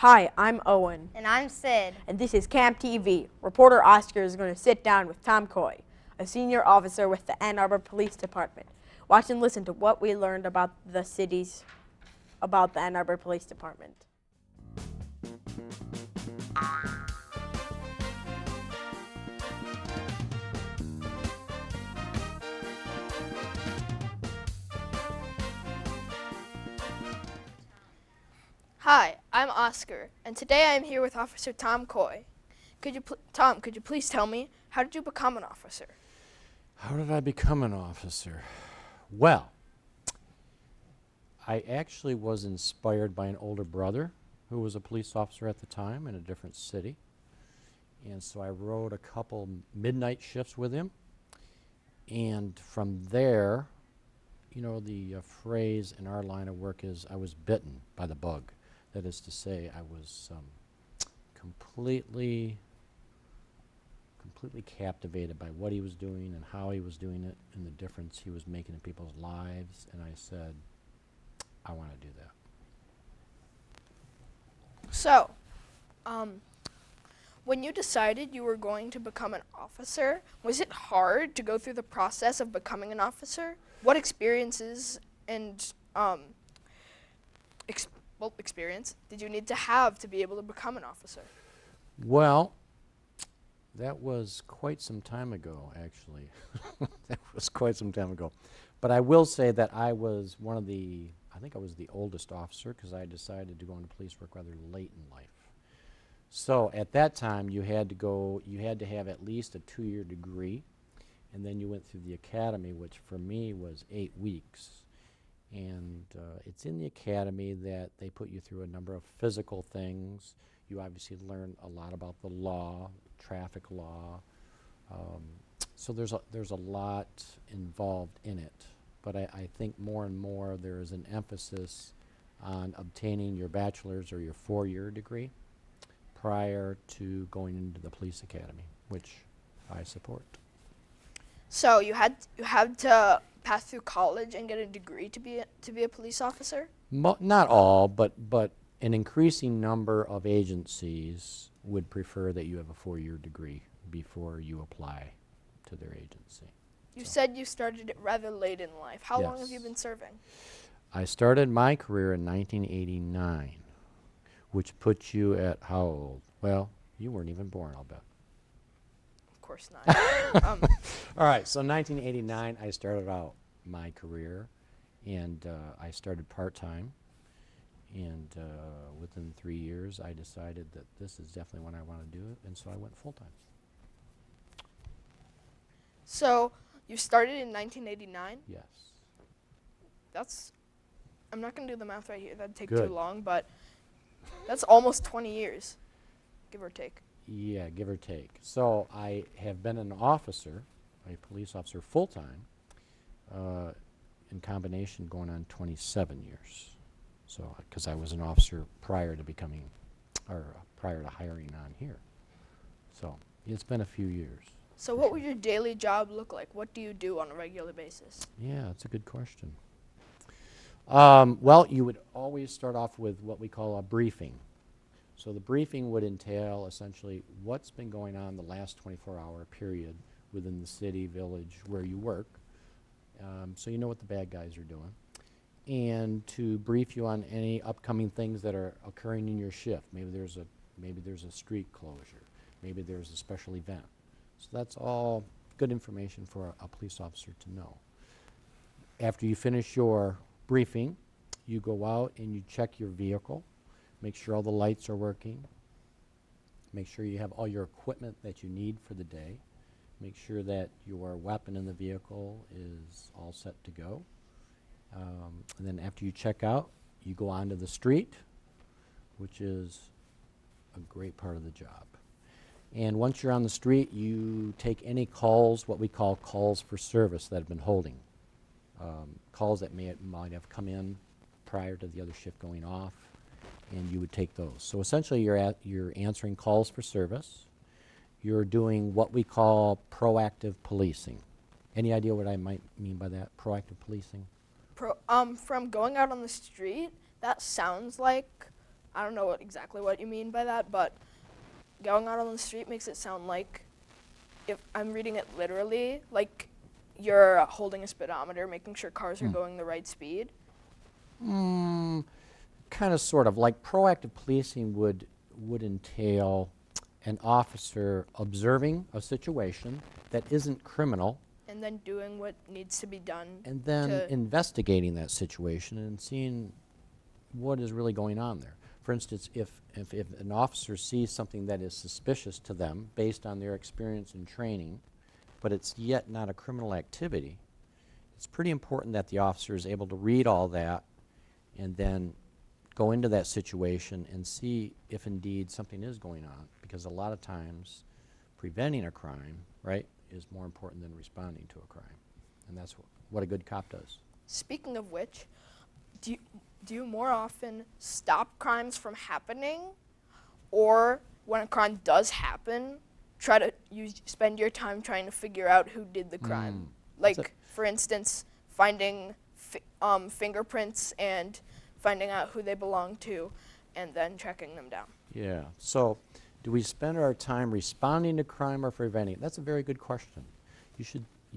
Hi, I'm Owen. And I'm Sid. And this is Camp TV. Reporter Oscar is going to sit down with Tom Coy, a senior officer with the Ann Arbor Police Department. Watch and listen to what we learned about the Ann Arbor Police Department. Hi, I'm Oscar, and today I am here with Officer Tom Coy. Tom, could you please tell me, how did you become an officer? How did I become an officer? Well, I actually was inspired by an older brother who was a police officer at the time in a different city. And so I rode a couple midnight shifts with him. And from there, you know, the phrase in our line of work is, I was bitten by the bug. That is to say, I was completely captivated by what he was doing and how he was doing it and the difference he was making in people's lives. And I said, I want to do that. So, when you decided you were going to become an officer, was it hard to go through the process of becoming an officer? What experiences and experience did you need to have to be able to become an officer? Well, that was quite some time ago, actually. That was quite some time ago. But I will say that I was I think I was the oldest officer because I decided to go into police work rather late in life. So at that time, you had to have at least a 2-year degree, and then you went through the academy, which for me was 8 weeks. And it's in the academy that they put you through a number of physical things. You obviously learn a lot about the law, traffic law. So there's a lot involved in it. But I think more and more there is an emphasis on obtaining your bachelor's or your 4-year degree prior to going into the police academy, which I support. So you had to pass through college and get a degree to be a police officer? Not all, but an increasing number of agencies would prefer that you have a 4-year degree before you apply to their agency. You said you started it rather late in life. How long have you Yes. been serving? I started my career in 1989, which puts you at how old? Well, you weren't even born, I'll bet. Of course not. All right, so 1989, I started out my career, and I started part-time, and within 3 years, I decided that this is definitely when I want to do it, and so I went full-time. So you started in 1989? Yes. I'm not going to do the math right here. That'd take Good. too long, but that's almost 20 years, give or take. Yeah, give or take. So I have been an officer, a police officer full-time, in combination going on 27 years. So, because I was an officer prior to prior to hiring on here. So it's been a few years. So what would your daily job look like? What do you do on a regular basis? Yeah, that's a good question. Well, you would always start off with what we call a briefing. So the briefing would entail essentially what's been going on the last 24-hour period within the city, village, where you work, so you know what the bad guys are doing, and to brief you on any upcoming things that are occurring in your shift. Maybe there's a street closure, maybe there's a special event. So that's all good information for a police officer to know. After you finish your briefing, you go out and you check your vehicle. Make sure all the lights are working. Make sure you have all your equipment that you need for the day. Make sure that your weapon in the vehicle is all set to go. And then after you check out, you go onto the street, which is a great part of the job. And once you're on the street, you take any calls, what we call calls for service, that have been holding. Calls that might have come in prior to the other shift going off, and you would take those. So essentially you're answering calls for service. You're doing what we call proactive policing. Any idea what I might mean by that, proactive policing? From going out on the street, that sounds like I don't know exactly what you mean by that, but going out on the street makes it sound like, if I'm reading it literally, like you're holding a speedometer, making sure cars are going the right speed. Kind of, sort of. Like proactive policing would entail an officer observing a situation that isn't criminal And then doing what needs to be done. and then to investigating that situation and seeing what is really going on there. For instance, if an officer sees something that is suspicious to them based on their experience and training, but it's yet not a criminal activity, it's pretty important that the officer is able to read all that and then go into that situation and see if indeed something is going on, because a lot of times preventing a crime, right, is more important than responding to a crime. And that's what a good cop does. Speaking of which, do you more often stop crimes from happening, or when a crime does happen, spend your time trying to figure out who did the crime? Like, for instance, finding fingerprints and finding out who they belong to, and then tracking them down. Yeah. So, do we spend our time responding to crime or preventing it? That's a very good question. You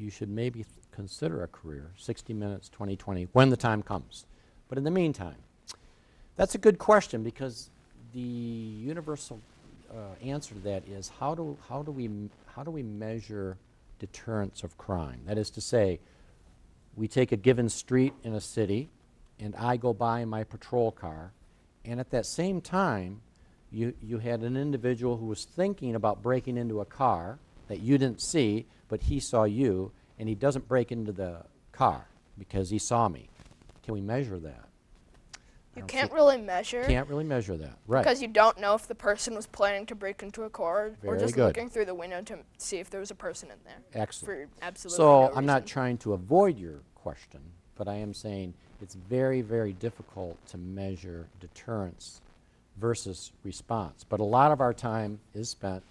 should maybe consider a career, 60 minutes, 20/20, when the time comes. But in the meantime, that's a good question, because the universal answer to that is how do we measure deterrence of crime? That is to say, we take a given street in a city, and I go by in my patrol car, and at that same time, you had an individual who was thinking about breaking into a car that you didn't see, but he saw you, and he doesn't break into the car because he saw me. Can we measure that? You can't really measure. Can't really measure that, right? Because you don't know if the person was planning to break into a car or Very just good. looking through the window to see if there was a person in there. Excellent. For absolutely So no I'm not reason. trying to avoid your question, but I am saying it's very, very difficult to measure deterrence versus response. But a lot of our time is spent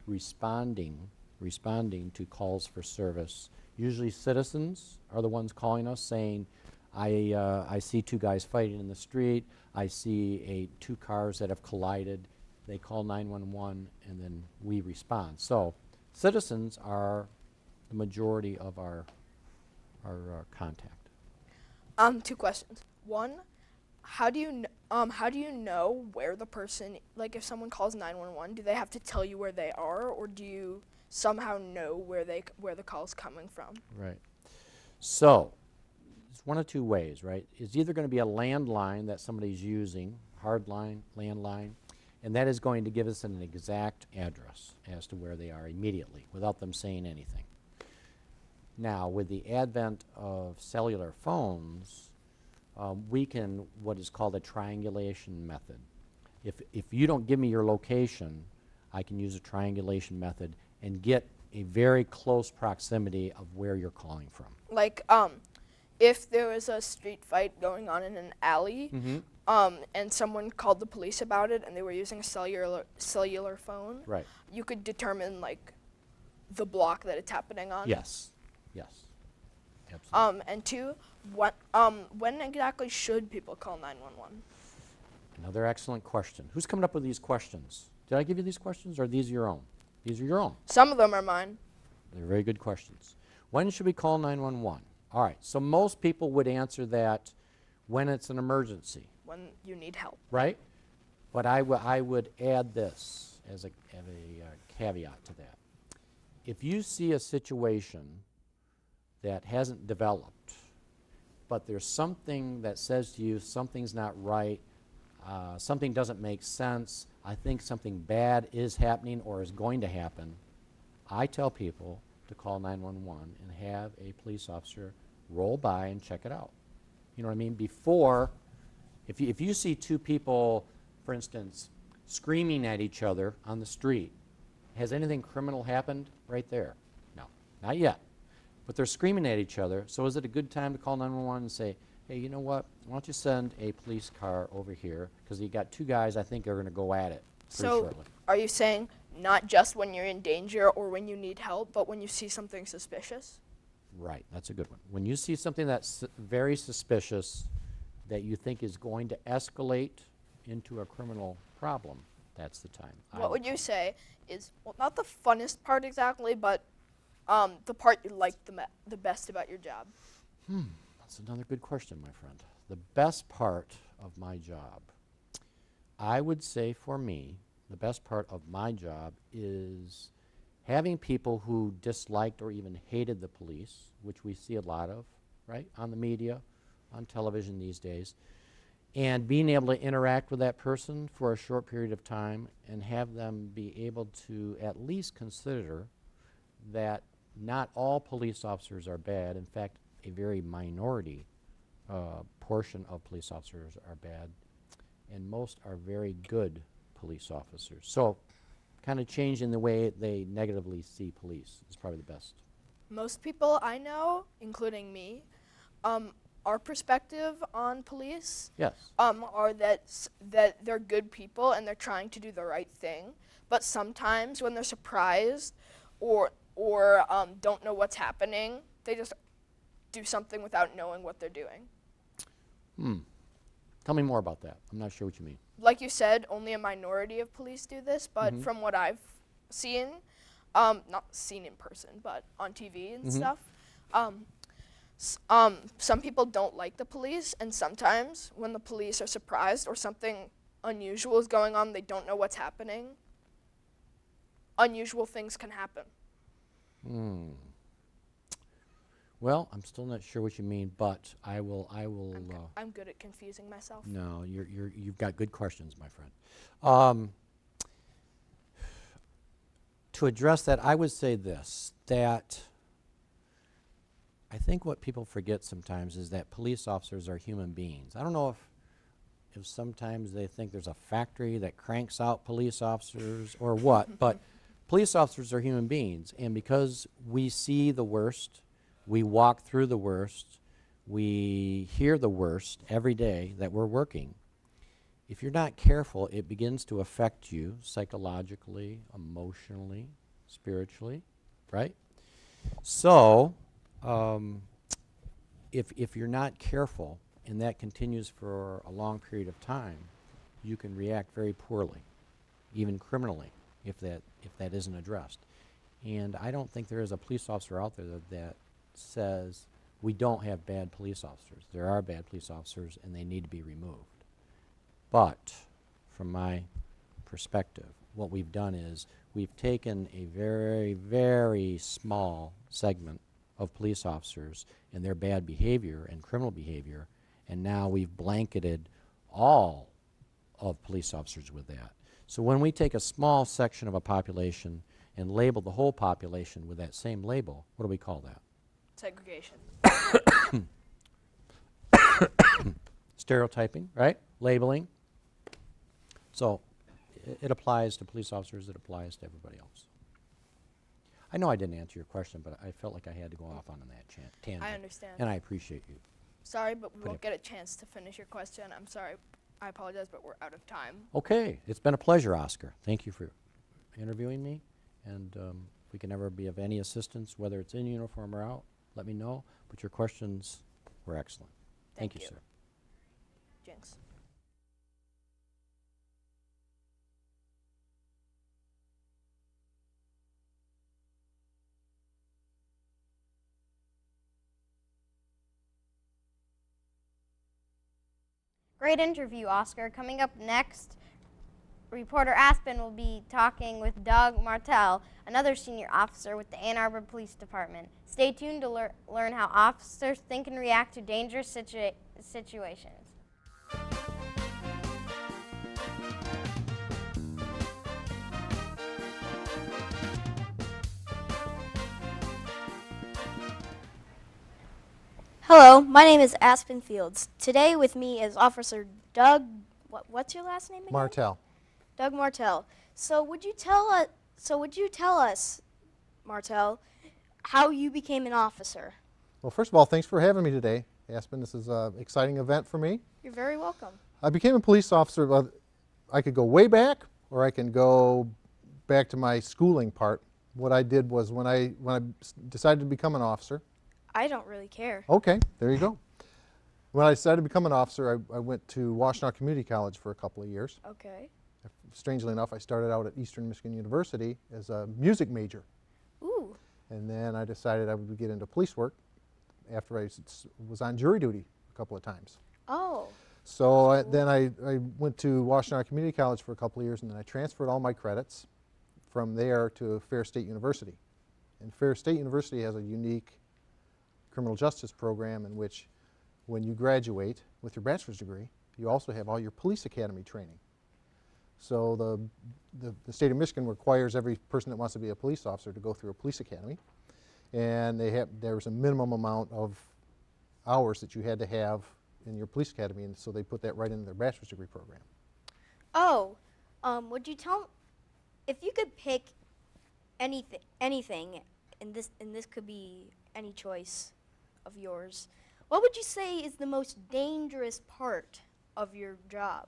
responding to calls for service. Usually citizens are the ones calling us saying, I see two guys fighting in the street, I see two cars that have collided. They call 911, and then we respond. So citizens are the majority of our contact. 2 questions. One, how do you know where the person, like if someone calls 911, do they have to tell you where they are, or do you somehow know where the call's coming from? Right. So it's one of two ways, right? It's either going to be a landline that somebody's using, hard line, landline, and that is going to give us an exact address as to where they are immediately without them saying anything. Now, with the advent of cellular phones, we can, what is called a triangulation method. If you don't give me your location, I can use a triangulation method and get a very close proximity of where you're calling from. Like, if there was a street fight going on in an alley, and someone called the police about it and they were using a cellular phone, Right. you could determine, like, the block that it's happening on? Yes. Yes. Absolutely. And 2, when exactly should people call 911? Another excellent question. Who's coming up with these questions? Did I give you these questions, or are these your own? These are your own. Some of them are mine. They're very good questions. When should we call 911? All right, so most people would answer that when it's an emergency, When you need help. right? But I would add this as a caveat to that. If you see a situation that hasn't developed, but there's something that says to you something's not right, something doesn't make sense, I think something bad is happening or is going to happen, I tell people to call 911 and have a police officer roll by and check it out. You know what I mean? Before, if you see two people, for instance, screaming at each other on the street, has anything criminal happened right there? No, not yet. But they're screaming at each other, so is it a good time to call 911 and say, hey, you know what, why don't you send a police car over here, because you got two guys I think are going to go at it pretty shortly. Are you saying not just when you're in danger or when you need help, but when you see something suspicious? Right, that's a good one. When you see something that's very suspicious that you think is going to escalate into a criminal problem, that's the time. What would you say is, well, not the funnest part exactly, but the part you like the best about your job? That's another good question, my friend. The best part of my job, I would say for me, the best part of my job is having people who disliked or even hated the police, which we see a lot of, right, on the media, on television these days, and being able to interact with that person for a short period of time and have them be able to at least consider that not all police officers are bad. In fact, a very minority portion of police officers are bad, and most are very good police officers. So kind of changing the way they negatively see police is probably the best. Most people I know, including me, our perspective on police Yes. are that they're good people and they're trying to do the right thing. But sometimes when they're surprised or don't know what's happening, they just do something without knowing what they're doing. Tell me more about that. I'm not sure what you mean. Like you said, only a minority of police do this, but from what I've seen, not seen in person, but on TV and stuff, some people don't like the police, and sometimes when the police are surprised or something unusual is going on, they don't know what's happening, unusual things can happen. Well, I'm still not sure what you mean, but I will. I'm good at confusing myself. No, you've got good questions, my friend. To address that, I would say this, that I think what people forget sometimes is that police officers are human beings. I don't know if sometimes they think there's a factory that cranks out police officers or what, but police officers are human beings, and because we see the worst, we walk through the worst, we hear the worst every day that we're working. If you're not careful, it begins to affect you psychologically, emotionally, spiritually, right? So, if you're not careful and that continues for a long period of time, you can react very poorly, even criminally, if that isn't addressed. And I don't think there is a police officer out there that says we don't have bad police officers. There are bad police officers and they need to be removed. But from my perspective, what we've done is we've taken a very, very small segment of police officers and their bad behavior and criminal behavior, and now we've blanketed all of police officers with that. So when we take a small section of a population and label the whole population with that same label, what do we call that? Segregation. Stereotyping, right? Labeling. So it applies to police officers, it applies to everybody else. I know I didn't answer your question, but I felt like I had to go off on that tangent. I understand. And I appreciate you. Sorry, but we won't get a chance to finish your question. I'm sorry. I apologize, but we're out of time. Okay. It's been a pleasure, Oscar. Thank you for interviewing me. And if we can ever be of any assistance, whether it's in uniform or out, let me know. But your questions were excellent. Thank you, sir. Jinx. Great interview, Oscar. Coming up next, reporter Aspen will be talking with Doug Martell, another senior officer with the Ann Arbor Police Department. Stay tuned to learn how officers think and react to dangerous situations. Hello, my name is Aspen Fields. Today with me is Officer Doug, what's your last name again? Martell. Doug Martell. So would you tell us, Martell, how you became an officer? Well, first of all, thanks for having me today, Aspen. This is an exciting event for me. You're very welcome. I became a police officer. I could go way back, or I can go back to my schooling part. What I did was when I decided to become an officer. I don't really care. Okay, there you go. When I decided to become an officer, I went to Washtenaw Community College for a couple of years. Okay. Strangely enough, I started out at Eastern Michigan University as a music major. Ooh. And then I decided I would get into police work after I was on jury duty a couple of times. Oh. So then I went to Washtenaw Community College for a couple of years, and then I transferred all my credits from there to Fair State University. And Fair State University has a unique criminal justice program in which when you graduate with your bachelor's degree, you also have all your police academy training. So the state of Michigan requires every person that wants to be a police officer to go through a police academy. And there was a minimum amount of hours that you had to have in your police academy, and so they put that right into their bachelor's degree program. Oh. Would you tell, if you could pick anything, and this could be any choice of yours, what would you say is the most dangerous part of your job?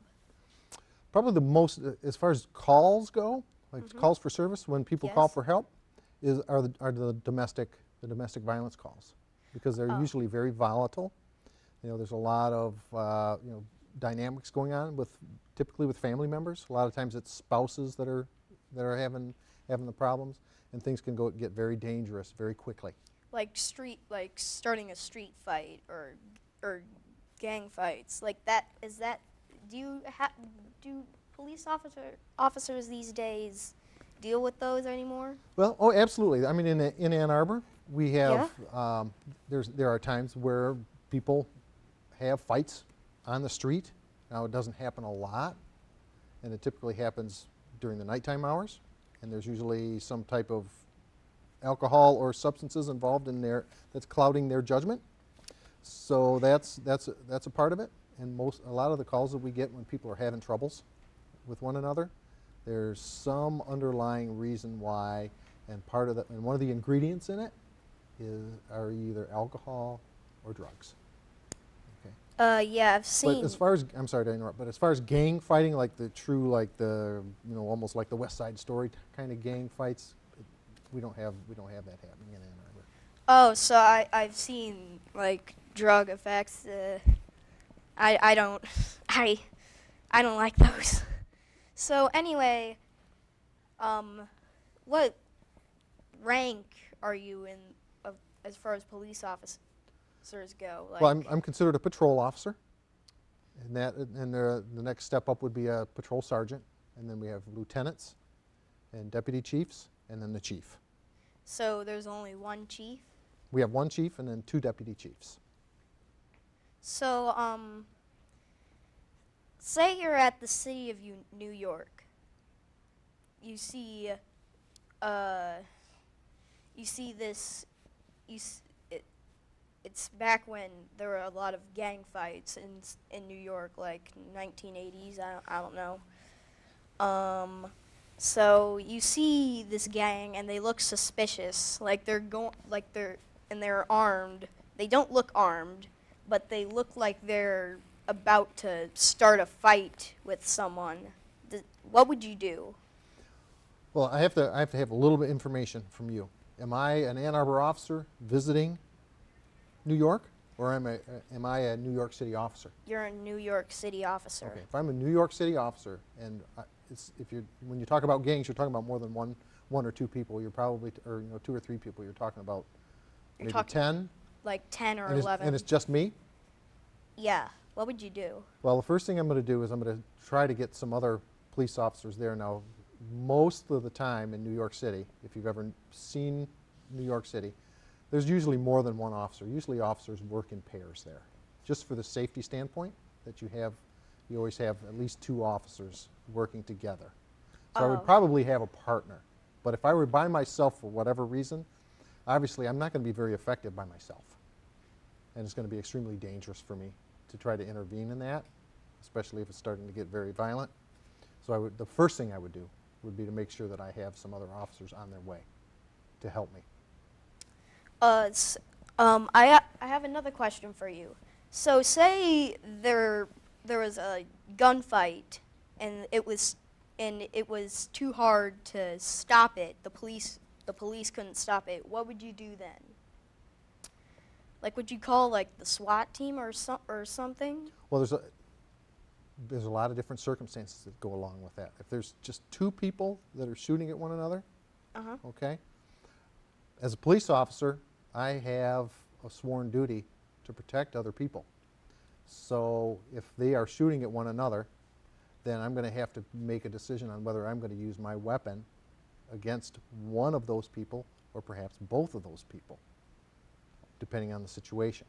Probably the most, as far as calls go, like calls for service, when people call Yes. for help, are the domestic violence calls, because they're usually very volatile. You know, there's a lot of dynamics going on typically with family members. A lot of times it's spouses that are having the problems, and things can get very dangerous very quickly. Like starting a street fight or gang fights, like that. Do police officers these days deal with those anymore? Well, oh, absolutely. I mean, in Ann Arbor, we have there are times where people have fights on the street. Now, it doesn't happen a lot, and it typically happens during the nighttime hours, and there's usually some type of alcohol or substances involved in there that's clouding their judgment. So that's a part of it. And a lot of the calls that we get when people are having troubles with one another, there's some underlying reason why, and one of the ingredients in it are either alcohol or drugs. Yeah, I've seen. But as far as, I'm sorry to interrupt, but as far as gang fighting, like the true, almost like the West Side Story kind of gang fights, we don't have that happening in Ann Arbor. Oh, so I've seen like drug effects. I don't like those. So anyway, what rank are you in as far as police officers go? Like, Well, I'm considered a patrol officer, and the next step up would be a patrol sergeant, and then we have lieutenants and deputy chiefs, and then the chief. so there's only one chief. We have one chief and then 2 deputy chiefs. So say you're at the city of New York. You see this. It's back when there were a lot of gang fights in New York, like 1980s. I don't know. So you see this gang, and they look suspicious. They're armed. They don't look armed, but they look like they're about to start a fight with someone. What would you do? Well, I have to have a little bit of information from you. Am I an Ann Arbor officer visiting New York, or am I a New York City officer? You're a New York City officer. Okay, if I'm a New York City officer, and when you talk about gangs, you're talking about more than one or two people. You're probably, or 2 or 3 people. You're talking about maybe 10. Like 10 or and 11. And it's just me? Yeah. What would you do? Well, the first thing I'm going to do is I'm going to try to get some other police officers there. Now, most of the time in New York City, if you've ever seen New York City, there's usually more than one officer. Usually officers work in pairs there. Just for the safety standpoint that you always have at least 2 officers working together. So I would probably have a partner. But if I were by myself for whatever reason, obviously I'm not going to be very effective by myself. And it's going to be extremely dangerous for me to try to intervene in that, especially if it's starting to get very violent. So the first thing I would do would be to make sure that I have some other officers on their way to help me. I have another question for you. So say there was a gunfight, and it was too hard to stop it. The police couldn't stop it. What would you do then? Like, would you call like the SWAT team or something? Well, there's a lot of different circumstances that go along with that. If there's just two people that are shooting at one another, okay, as a police officer, I have a sworn duty to protect other people. So if they are shooting at one another, then I'm going to have to make a decision on whether I'm going to use my weapon against one of those people or perhaps both of those people, depending on the situation.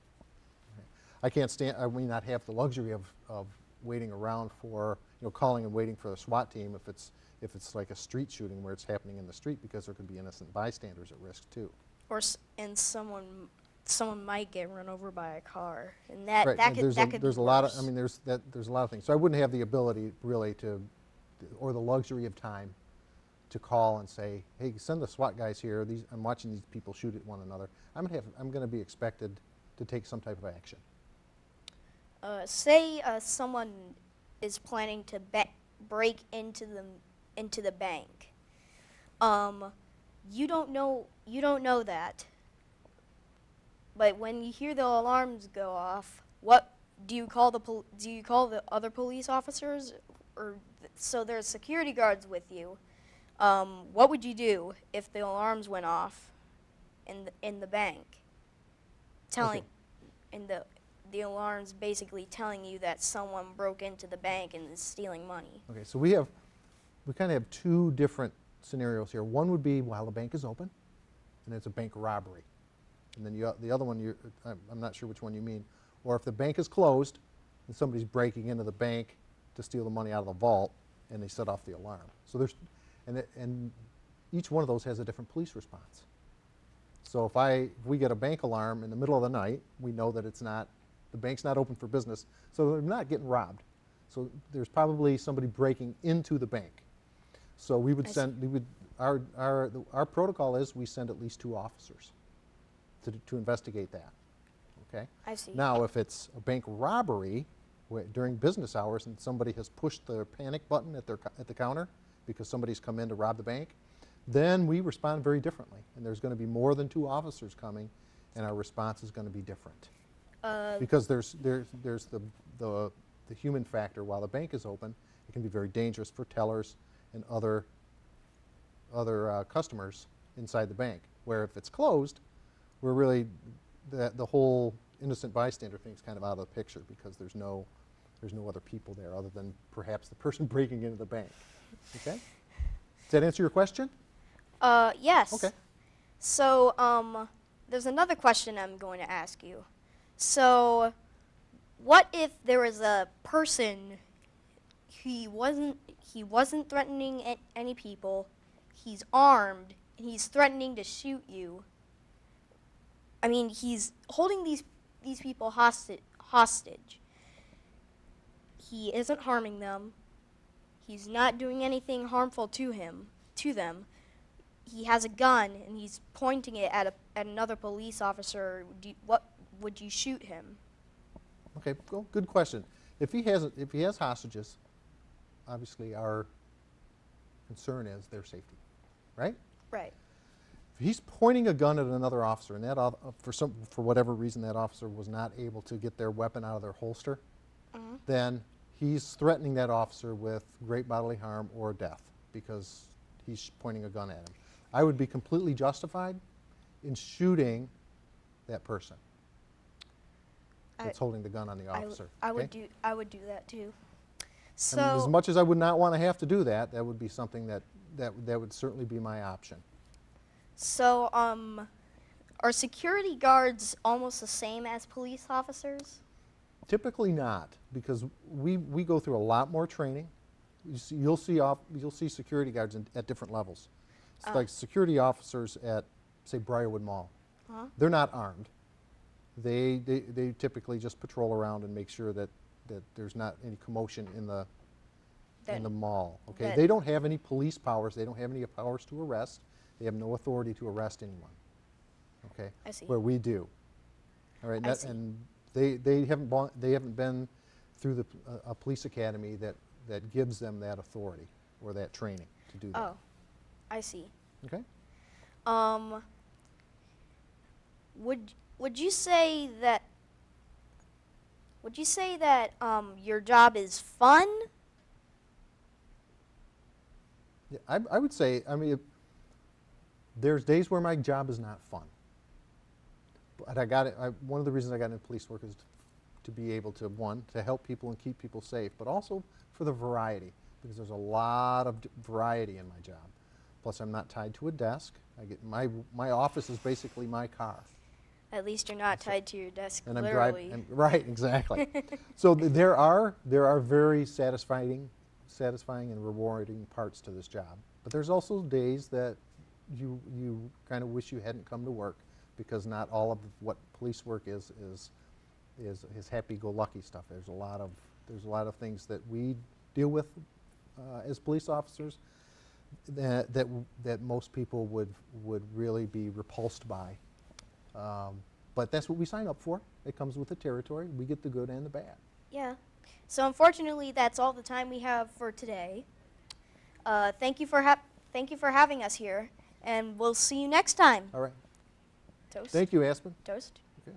Okay. I may not have the luxury of waiting around for, calling and waiting for a SWAT team if it's like a street shooting where it's happening in the street, because there could be innocent bystanders at risk too. And someone might get run over by a car, and that Right. that And could there's be a lot of, worse. I mean, there's a lot of things. So I wouldn't have the ability really or the luxury of time to call and say, hey, send the SWAT guys here. I'm watching these people shoot at one another. I'm going to be expected to take some type of action. Say someone is planning to break into the bank. You don't know that. But when you hear the alarms go off, what do you call the other police officers, so there's security guards with you? What would you do if the alarms went off in the bank? The alarms basically telling you that someone broke into the bank and is stealing money. Okay, so we kind of have two different scenarios here. One would be while the bank is open, and it's a bank robbery. And then the other one, I'm not sure which one you mean. Or if the bank is closed and somebody's breaking into the bank to steal the money out of the vault, and they set off the alarm. So and each one of those has a different police response. So if we get a bank alarm in the middle of the night, we know that the bank's not open for business, so they're not getting robbed. So there's probably somebody breaking into the bank. So we would our protocol is we send at least 2 officers to investigate that. Okay. I see. Now, if it's a bank robbery during business hours and somebody has pushed the panic button at the counter because somebody's come in to rob the bank, then we respond very differently, and there's going to be more than 2 officers coming, and our response is going to be different. Because there's the human factor. While the bank is open, it can be very dangerous for tellers and other customers inside the bank. Where if it's closed, we're really the whole innocent bystander thing is kind of out of the picture, because there's no other people there other than perhaps the person breaking into the bank. Okay? Does that answer your question? Yes. Okay. So, there's another question I'm going to ask you. So, what if there was a person, he wasn't threatening any people, he's armed, and he's threatening to shoot you? I mean, he's holding these people hostage. He isn't harming them. He's not doing anything harmful to them. He has a gun and he's pointing it at another police officer. What would you shoot him? Okay, good question. If he has hostages, obviously our concern is their safety, right? Right. If he's pointing a gun at another officer, and for whatever reason that officer was not able to get their weapon out of their holster, then he's threatening that officer with great bodily harm or death because he's pointing a gun at him. I would be completely justified in shooting that person that's holding the gun on the officer. I would do that too. I mean, as So, much as I would not want to have to do that, that would be something that would certainly be my option. so are security guards almost the same as police officers? Typically not, because we go through a lot more training. You'll see security guards at different levels. It's like security officers at, say, Briarwood Mall. They're not armed. They typically just patrol around and make sure that there's not any commotion in the mall. Okay, they don't have any police powers. They don't have any powers to arrest. They have no authority to arrest anyone. Okay, I see. where we do. All right, I see. and they haven't been through a police academy that gives them that authority or that training to do that. Oh, I see. Okay. would you say that your job is fun? Yeah, I would say, I mean, there's days where my job is not fun. But one of the reasons I got into police work is to be able to, one, to help people and keep people safe, but also for the variety, because there's a lot of variety in my job. Plus, I'm not tied to a desk. I get my office is basically my car. At least you're not tied to your desk, And literally. right, exactly. So there are very satisfying and rewarding parts to this job. But there's also days that you kind of wish you hadn't come to work, because not all of what police work is happy-go-lucky stuff. There's a lot of things that we deal with as police officers that most people would really be repulsed by. But that's what we sign up for. It comes with the territory. We get the good and the bad. Yeah. So unfortunately, that's all the time we have for today. Thank you for having us here, and we'll see you next time. All right. Toast. Thank you, Aspen. Toast. Okay.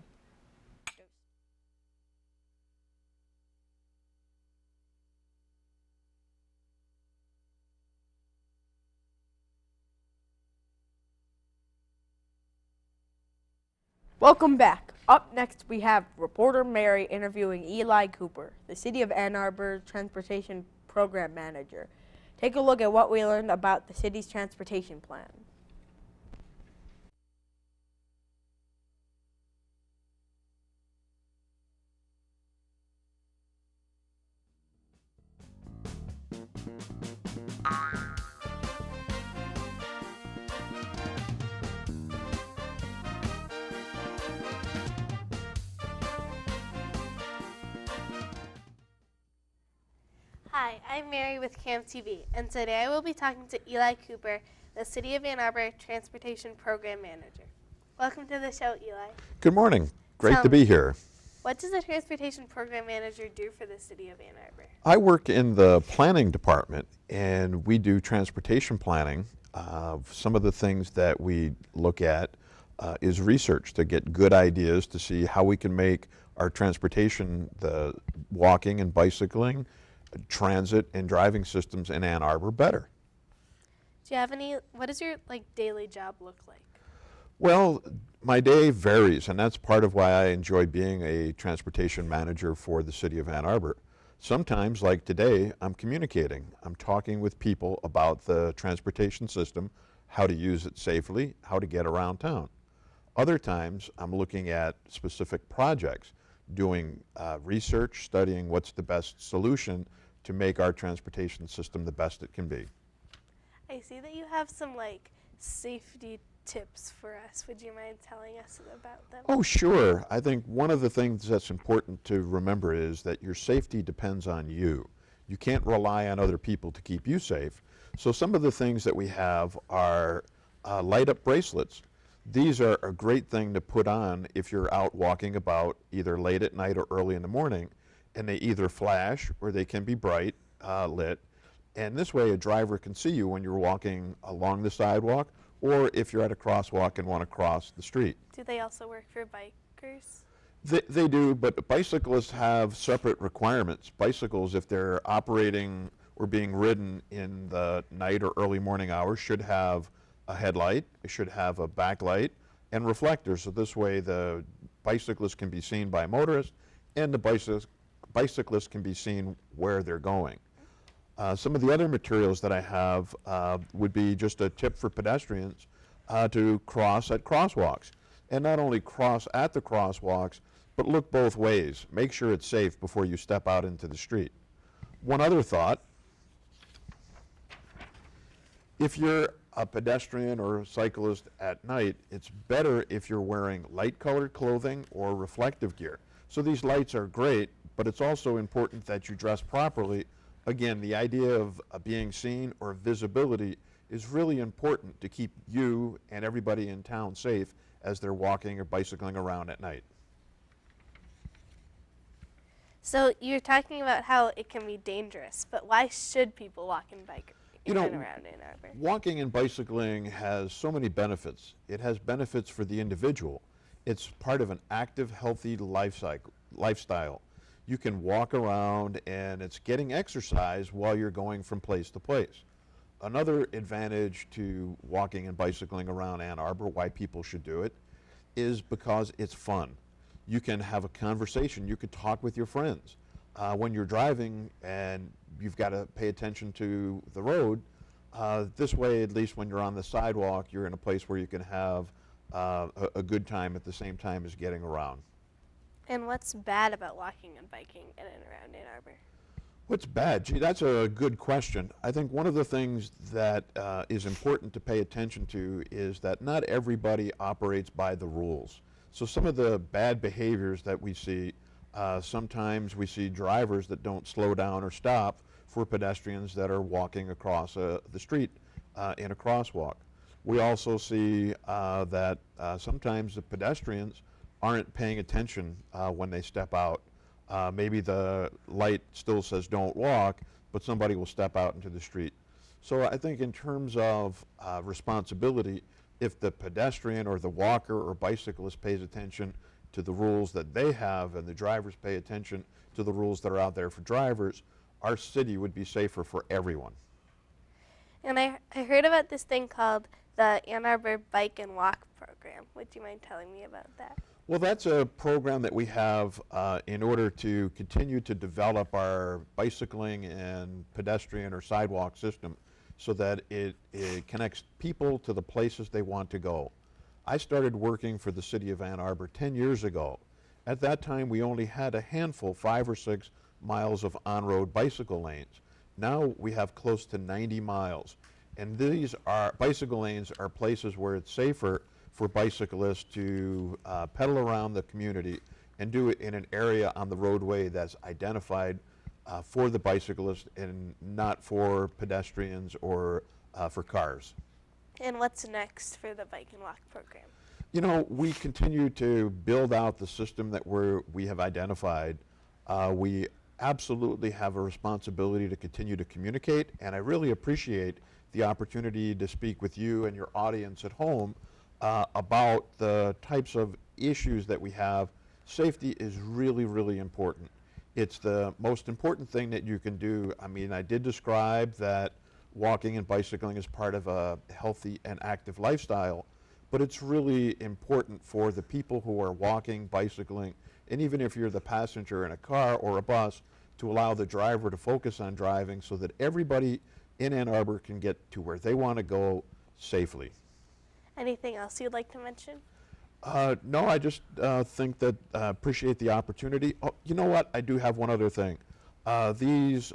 Welcome back. Up next, we have reporter Mary interviewing Eli Cooper, the City of Ann Arbor Transportation Program Manager. Take a look at what we learned about the city's transportation plan. Hi, I'm Mary with CAM TV, and today I will be talking to Eli Cooper, the City of Ann Arbor Transportation Program Manager. Welcome to the show, Eli. Good morning. Great Tell to be me, here. What does the Transportation Program Manager do for the City of Ann Arbor? I work in the planning department, and we do transportation planning. Some of the things that we look at is research to get good ideas to see how we can make our transportation, the walking and bicycling, transit and driving systems in Ann Arbor better. Do you have what does your daily job look like? Well, my day varies, and that's part of why I enjoy being a transportation manager for the City of Ann Arbor. Sometimes, like today, I'm communicating. I'm talking with people about the transportation system, how to use it safely, how to get around town. Other times, I'm looking at specific projects, doing research, studying what's the best solution to make our transportation system the best it can be. I see that you have some safety tips for us. Would you mind telling us about them? Oh, sure. I think one of the things that's important to remember is that your safety depends on you. You can't rely on other people to keep you safe. So some of the things that we have are light-up bracelets. These are a great thing to put on if you're out walking about either late at night or early in the morning, and they either flash or they can be bright lit. And this way a driver can see you when you're walking along the sidewalk, or if you're at a crosswalk and want to cross the street. Do they also work for bikers? They do, but bicyclists have separate requirements. Bicycles, if they're operating or being ridden in the night or early morning hours, should have a headlight, it should have a backlight, and reflectors, so this way the bicyclist can be seen by motorists, and the bicyclist can be seen where they're going. Some of the other materials that I have would be just a tip for pedestrians to cross at crosswalks. And not only cross at the crosswalks, but look both ways. Make sure it's safe before you step out into the street. One other thought, if you're a pedestrian or a cyclist at night, it's better if you're wearing light-colored clothing or reflective gear. So these lights are great, but it's also important that you dress properly. Again, the idea of being seen or visibility is really important to keep you and everybody in town safe as they're walking or bicycling around at night. So you're talking about how it can be dangerous, but why should people walk and bike around Ann Arbor? Walking and bicycling has so many benefits. It has benefits for the individual. It's part of an active, healthy lifestyle. You can walk around and it's getting exercise while you're going from place to place. Another advantage to walking and bicycling around Ann Arbor, why people should do it, is because it's fun. You can have a conversation, you could talk with your friends. When you're driving and you've got to pay attention to the road, this way, at least when you're on the sidewalk, you're in a place where you can have a good time at the same time as getting around. And what's bad about walking and biking in and around Ann Arbor? What's bad? Gee, that's a good question. I think one of the things that is important to pay attention to is that not everybody operates by the rules. So some of the bad behaviors that we see, sometimes we see drivers that don't slow down or stop for pedestrians that are walking across the street in a crosswalk. We also see that sometimes the pedestrians aren't paying attention when they step out. Maybe the light still says don't walk, but somebody will step out into the street. So I think in terms of responsibility, if the pedestrian or the walker or bicyclist pays attention to the rules that they have and the drivers pay attention to the rules that are out there for drivers, our city would be safer for everyone. And I heard about this thing called the Ann Arbor Bike and Walk Program. Would you mind telling me about that? Well, that's a program that we have in order to continue to develop our bicycling and pedestrian or sidewalk system so that it connects people to the places they want to go. I started working for the city of Ann Arbor 10 years ago. At that time, we only had a handful, 5 or 6 miles of on-road bicycle lanes. Now we have close to 90 miles. And these bicycle lanes are places where it's safer for bicyclists to pedal around the community and do it in an area on the roadway that's identified for the bicyclist and not for pedestrians or for cars. And what's next for the Bike and Walk program? You know, we continue to build out the system that we have identified. We absolutely have a responsibility to continue to communicate, and I really appreciate the opportunity to speak with you and your audience at home about the types of issues that we have. Safety is really, really important. It's the most important thing that you can do. I mean, I did describe that walking and bicycling is part of a healthy and active lifestyle, but it's really important for the people who are walking, bicycling, and even if you're the passenger in a car or a bus, to allow the driver to focus on driving so that everybody in Ann Arbor can get to where they want to go safely. Anything else you'd like to mention? No, I just think that appreciate the opportunity. Oh, you know what? I do have one other thing. These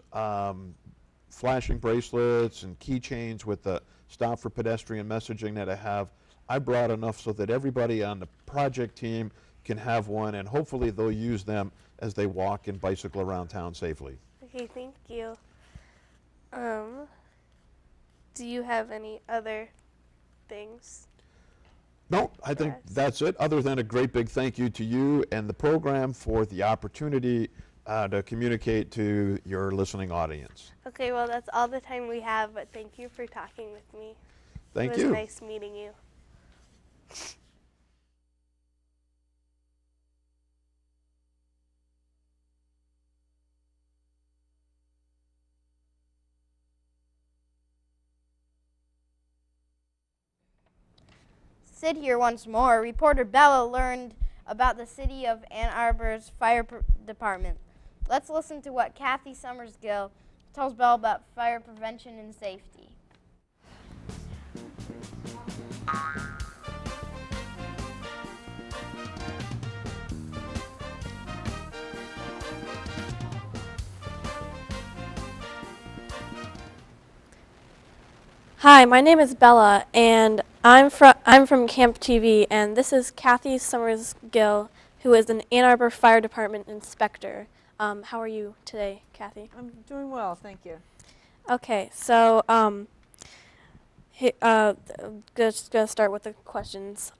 flashing bracelets and keychains with the stop for pedestrian messaging that I brought enough so that everybody on the project team can have one, and hopefully they'll use them as they walk and bicycle around town safely. Okay, thank you. Do you have any other things? No, I think that's it, other than a great big thank you to you and the program for the opportunity to communicate to your listening audience. Okay, well, that's all the time we have, but thank you for talking with me. Thank you. you. It was nice meeting you. Sid here once more. Reporter Bella learned about the city of Ann Arbor's fire department. Let's listen to what Kathy Summersgill tells Bella about fire prevention and safety. Hi, my name is Bella, and I'm from Camp TV, and this is Kathy Summersgill, who is an Ann Arbor Fire Department inspector. How are you today, Kathy? I'm doing well, thank you. Okay, so just gonna start with the questions.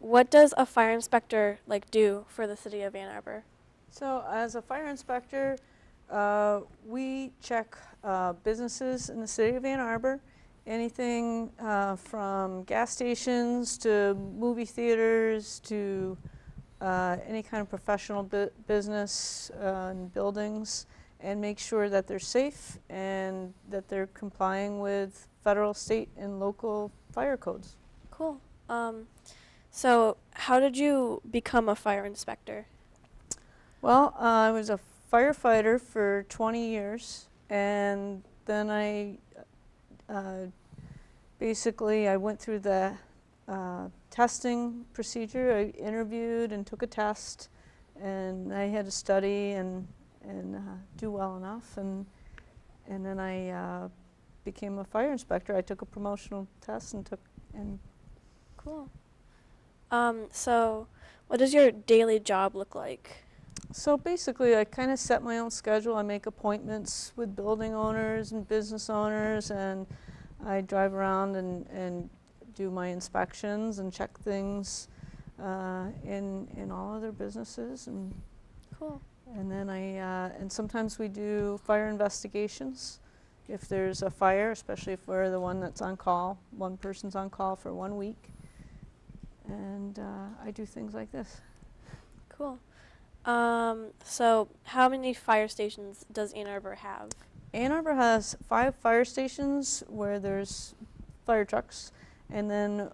What does a fire inspector do for the city of Ann Arbor? So as a fire inspector, we check businesses in the city of Ann Arbor, anything from gas stations to movie theaters to any kind of professional business and buildings, and make sure that they're safe and that they're complying with federal, state, and local fire codes. Cool. So how did you become a fire inspector? Well, I was a firefighter for 20 years, and then I basically I went through the testing procedure. I interviewed and took a test, and I had to study and do well enough, and then I became a fire inspector. I took a promotional test and Cool. So what does your daily job look like? so basically I kind of set my own schedule. I make appointments with building owners and business owners, and I drive around and do my inspections and check things in all of their businesses, and Cool. and then and sometimes we do fire investigations. If there's a fire, especially if we're the one that's on call, one person's on call for 1 week, and I do things like this. Cool. So how many fire stations does Ann Arbor have? Ann Arbor has 5 fire stations where there's fire trucks, and then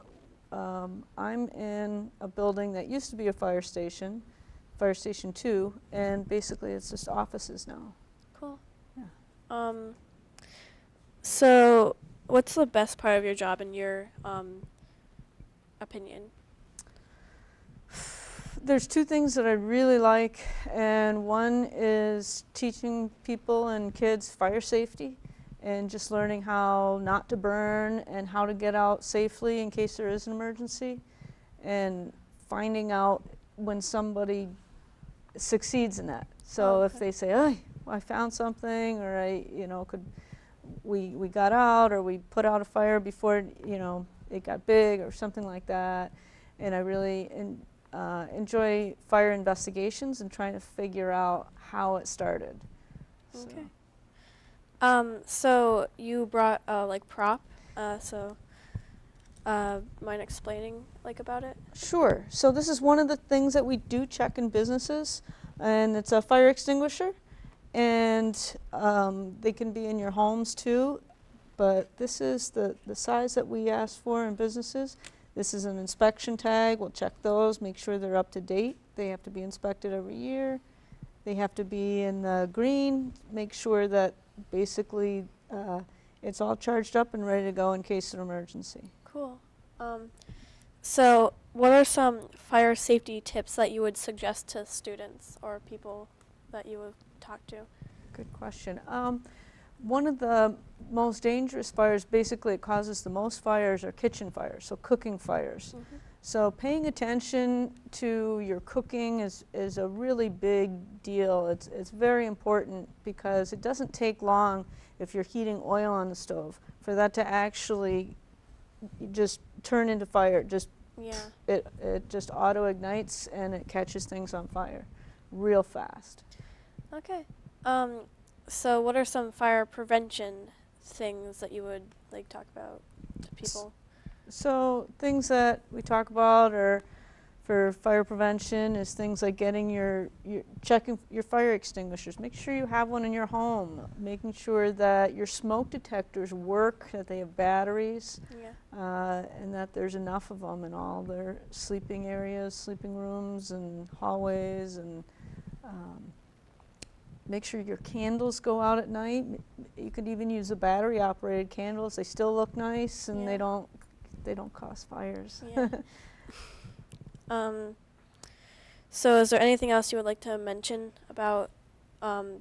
I'm in a building that used to be a fire station, Fire Station 2, and basically it's just offices now. Cool. Yeah. So what's the best part of your job in your opinion? There's 2 things that I really like, and one is teaching people and kids fire safety and just learning how not to burn and how to get out safely in case there is an emergency, and finding out when somebody succeeds in that. So if they say, "Oh, I found something," or we got out, or we put out a fire before it got big, or something like that, and I really enjoy fire investigations and trying to figure out how it started. Okay. So you brought like prop. Mind explaining about it? Sure. So this is one of the things that we do check in businesses, and it's a fire extinguisher, and they can be in your homes too, but this is the size that we ask for in businesses. This is an inspection tag. We'll check those, make sure they're up to date. They have to be inspected every year. They have to be in the green, make sure that basically it's all charged up and ready to go in case of an emergency. Cool. So what are some fire safety tips that you would suggest to students or people that you would talk to? Good question. One of the most dangerous fires, basically it causes the most fires, are kitchen fires, so cooking fires. Mm-hmm. So paying attention to your cooking is a really big deal. It's very important because it doesn't take long if you're heating oil on the stove for that to actually just turn into fire. It just auto ignites and it catches things on fire real fast. Okay. So what are some fire prevention things that you would talk about to people? So things that we talk about are for fire prevention is things like getting checking your fire extinguishers. Make sure you have one in your home. Making sure that your smoke detectors work, that they have batteries, and that there's enough of them in all their sleeping areas, sleeping rooms, and hallways, and make sure your candles go out at night. You could even use the battery-operated candles. They still look nice, and they don't cause fires. Yeah. So is there anything else you would like to mention about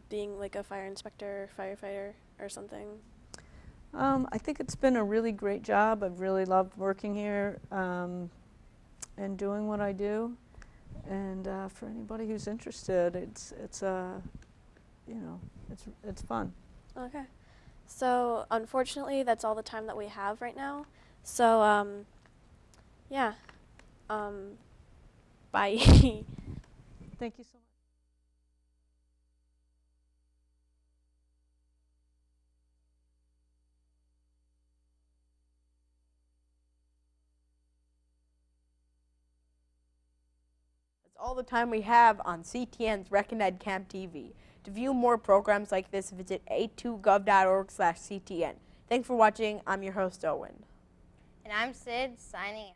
being a fire inspector, firefighter, or something? I think it's been a really great job. I've really loved working here and doing what I do. And for anybody who's interested, it's fun. Okay. So unfortunately, that's all the time that we have right now. So yeah. Bye. Thank you so much. all the time we have on CTN's REC&ED Camp TV. To view more programs like this, visit a2gov.org/CTN. Thanks for watching. I'm your host, Owen. And I'm Sid, signing out.